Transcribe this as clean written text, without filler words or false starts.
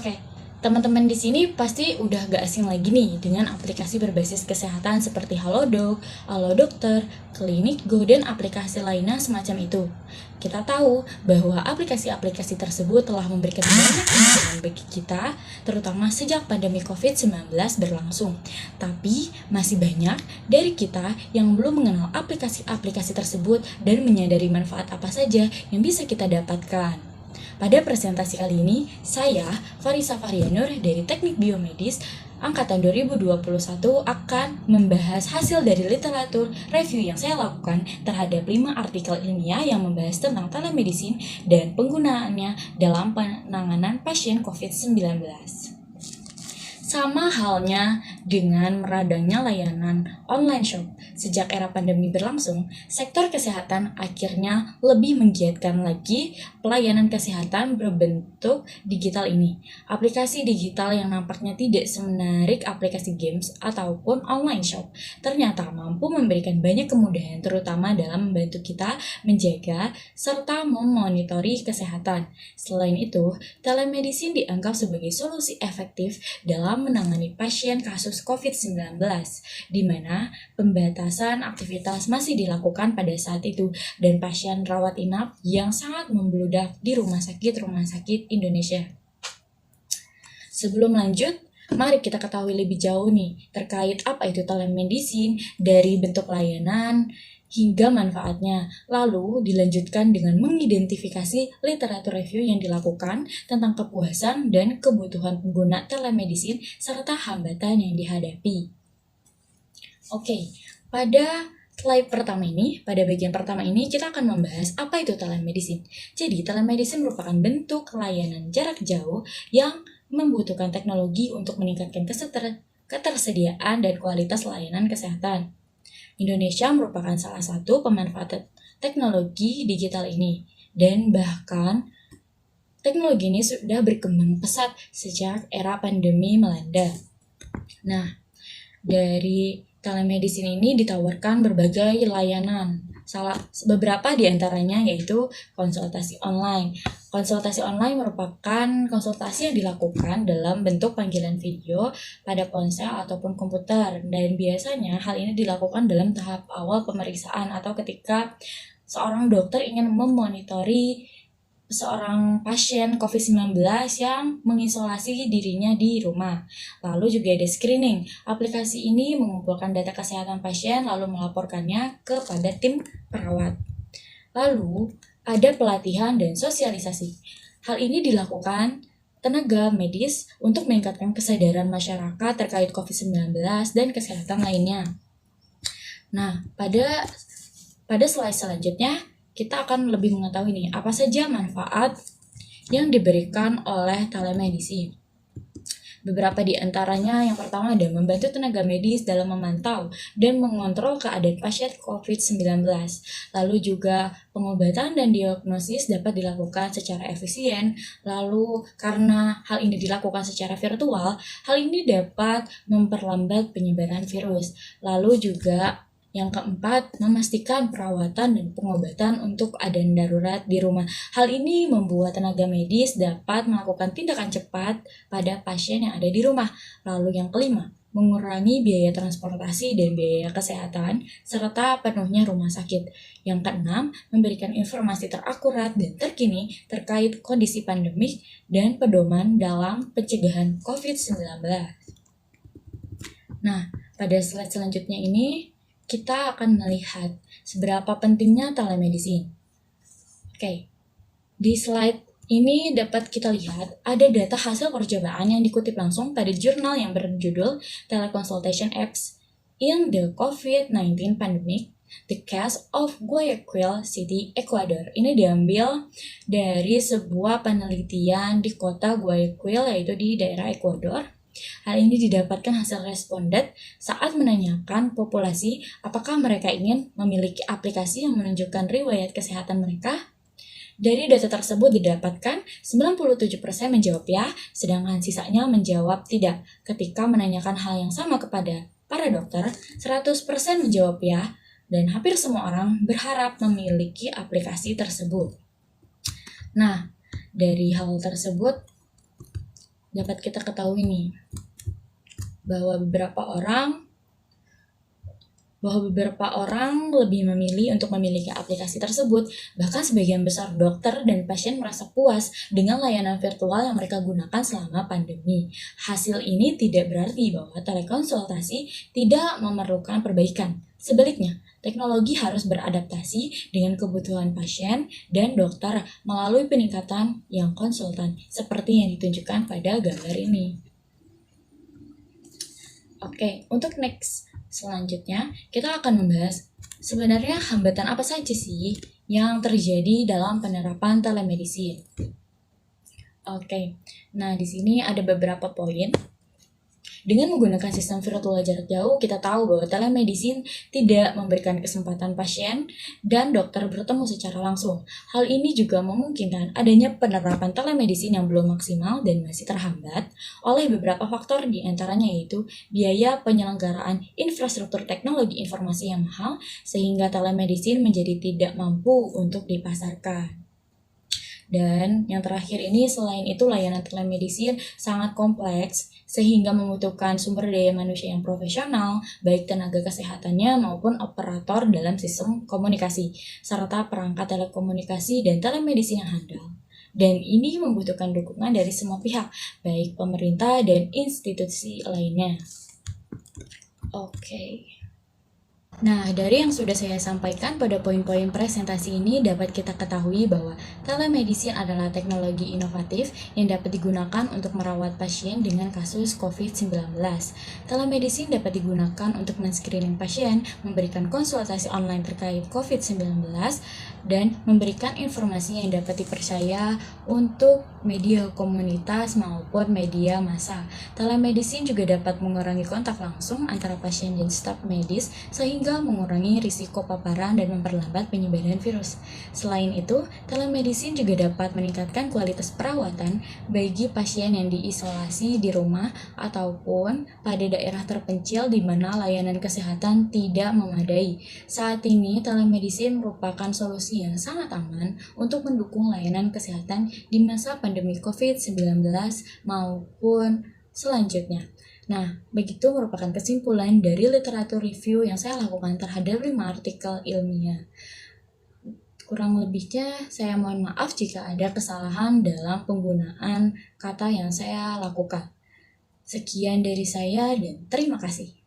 Oke, teman-teman di sini pasti udah gak asing lagi nih dengan aplikasi berbasis kesehatan seperti Halodoc, Dokter, Klinik Go, dan aplikasi lainnya semacam itu. Kita tahu bahwa aplikasi-aplikasi tersebut telah memberikan banyak keuntungan bagi kita, terutama sejak pandemi COVID-19 berlangsung. Tapi masih banyak dari kita yang belum mengenal aplikasi-aplikasi tersebut dan menyadari manfaat apa saja yang bisa kita dapatkan. Pada presentasi kali ini, saya, Farisa Farianur dari Teknik Biomedis, Angkatan 2021 akan membahas hasil dari literatur review yang saya lakukan terhadap 5 artikel ilmiah yang membahas tentang telemedicine dan penggunaannya dalam penanganan pasien COVID-19. Sama halnya dengan meradangnya layanan online shop. Sejak era pandemi berlangsung, sektor kesehatan akhirnya lebih menggiatkan lagi pelayanan kesehatan berbentuk digital ini. Aplikasi digital yang nampaknya tidak semenarik aplikasi games ataupun online shop, ternyata mampu memberikan banyak kemudahan terutama dalam membantu kita menjaga serta memonitori kesehatan. Selain itu, telemedicine dianggap sebagai solusi efektif dalam menangani pasien kasus COVID-19, di mana pembatasan aktivitas masih dilakukan pada saat itu dan pasien rawat inap yang sangat membludak di rumah sakit Indonesia. Sebelum lanjut, mari kita ketahui lebih jauh nih terkait apa itu telemedicine dari bentuk layanan hingga manfaatnya. Lalu dilanjutkan dengan mengidentifikasi literatur review yang dilakukan tentang kepuasan dan kebutuhan pengguna telemedicine serta hambatan yang dihadapi. Oke, pada bagian pertama ini kita akan membahas apa itu telemedicine. Jadi, telemedicine merupakan bentuk layanan jarak jauh yang membutuhkan teknologi untuk meningkatkan ketersediaan dan kualitas layanan kesehatan. Indonesia merupakan salah satu pemanfaat teknologi digital ini, dan bahkan teknologi ini sudah berkembang pesat sejak era pandemi melanda. Nah, dari telemedicine ini ditawarkan berbagai layanan. Beberapa di antaranya yaitu konsultasi online. Konsultasi online merupakan konsultasi yang dilakukan dalam bentuk panggilan video pada ponsel ataupun komputer, dan biasanya hal ini dilakukan dalam tahap awal pemeriksaan atau ketika seorang dokter ingin memonitori seorang pasien COVID-19 yang mengisolasi dirinya di rumah. Lalu juga ada screening. Aplikasi ini mengumpulkan data kesehatan pasien lalu melaporkannya kepada tim perawat. Lalu ada pelatihan dan sosialisasi. Hal ini dilakukan tenaga medis untuk meningkatkan kesadaran masyarakat terkait COVID-19 dan kesehatan lainnya. Nah, pada slide selanjutnya kita akan lebih mengetahui nih apa saja manfaat yang diberikan oleh telemedicine. Beberapa di antaranya, yang pertama ada membantu tenaga medis dalam memantau dan mengontrol keadaan pasien COVID-19. Lalu juga pengobatan dan diagnosis dapat dilakukan secara efisien. Lalu karena hal ini dilakukan secara virtual, hal ini dapat memperlambat penyebaran virus. Lalu juga yang keempat, memastikan perawatan dan pengobatan untuk keadaan darurat di rumah. Hal ini membuat tenaga medis dapat melakukan tindakan cepat pada pasien yang ada di rumah. Lalu yang kelima, mengurangi biaya transportasi dan biaya kesehatan, serta penuhnya rumah sakit. Yang keenam, memberikan informasi terakurat dan terkini terkait kondisi pandemik dan pedoman dalam pencegahan COVID-19. Nah, pada slide selanjutnya ini, kita akan melihat seberapa pentingnya telemedicine. Oke, di slide ini dapat kita lihat ada data hasil percobaan yang dikutip langsung pada jurnal yang berjudul Teleconsultation Apps in the COVID-19 Pandemic, The Case of Guayaquil City, Ecuador. Ini diambil dari sebuah penelitian di kota Guayaquil, yaitu di daerah Ecuador. Hal ini didapatkan hasil responden saat menanyakan populasi apakah mereka ingin memiliki aplikasi yang menunjukkan riwayat kesehatan mereka. Dari data tersebut didapatkan 97% menjawab ya, sedangkan sisanya menjawab tidak. Ketika menanyakan hal yang sama kepada para dokter, 100% menjawab ya, dan hampir semua orang berharap memiliki aplikasi tersebut. Nah, dari hal tersebut dapat kita ketahui nih bahwa beberapa orang lebih memilih untuk memiliki aplikasi tersebut. Bahkan sebagian besar dokter dan pasien merasa puas dengan layanan virtual yang mereka gunakan selama pandemi. Hasil ini tidak berarti bahwa telekonsultasi tidak memerlukan perbaikan. Sebaliknya, teknologi harus beradaptasi dengan kebutuhan pasien dan dokter melalui peningkatan yang konsultan, seperti yang ditunjukkan pada gambar ini. Oke, untuk next selanjutnya kita akan membahas sebenarnya hambatan apa saja sih yang terjadi dalam penerapan telemedicine. Oke, nah di sini ada beberapa poin. Dengan menggunakan sistem virtual jarak jauh, kita tahu bahwa telemedicine tidak memberikan kesempatan pasien dan dokter bertemu secara langsung. Hal ini juga memungkinkan adanya penerapan telemedicine yang belum maksimal dan masih terhambat oleh beberapa faktor, di antaranya yaitu biaya penyelenggaraan infrastruktur teknologi informasi yang mahal, sehingga telemedicine menjadi tidak mampu untuk dipasarkan. Dan yang terakhir ini, selain itu layanan telemedicine sangat kompleks sehingga membutuhkan sumber daya manusia yang profesional, baik tenaga kesehatannya maupun operator dalam sistem komunikasi, serta perangkat telekomunikasi dan telemedicine yang handal. Dan ini membutuhkan dukungan dari semua pihak, baik pemerintah dan institusi lainnya. Oke. Nah, dari yang sudah saya sampaikan pada poin-poin presentasi ini, dapat kita ketahui bahwa telemedicine adalah teknologi inovatif yang dapat digunakan untuk merawat pasien dengan kasus COVID-19. Telemedicine dapat digunakan untuk men-screening pasien, memberikan konsultasi online terkait COVID-19, dan memberikan informasi yang dapat dipercaya untuk media komunitas maupun media massa. Telemedicine juga dapat mengurangi kontak langsung antara pasien dan staf medis, sehingga mengurangi risiko paparan dan memperlambat penyebaran virus. Selain itu, telemedicine juga dapat meningkatkan kualitas perawatan bagi pasien yang diisolasi di rumah ataupun pada daerah terpencil di mana layanan kesehatan tidak memadai. Saat ini, telemedicine merupakan solusi yang sangat aman untuk mendukung layanan kesehatan di masa pandemi COVID-19 maupun selanjutnya. Nah, begitu merupakan kesimpulan dari literatur review yang saya lakukan terhadap 5 artikel ilmiah. Kurang lebihnya saya mohon maaf jika ada kesalahan dalam penggunaan kata yang saya lakukan. Sekian dari saya dan terima kasih.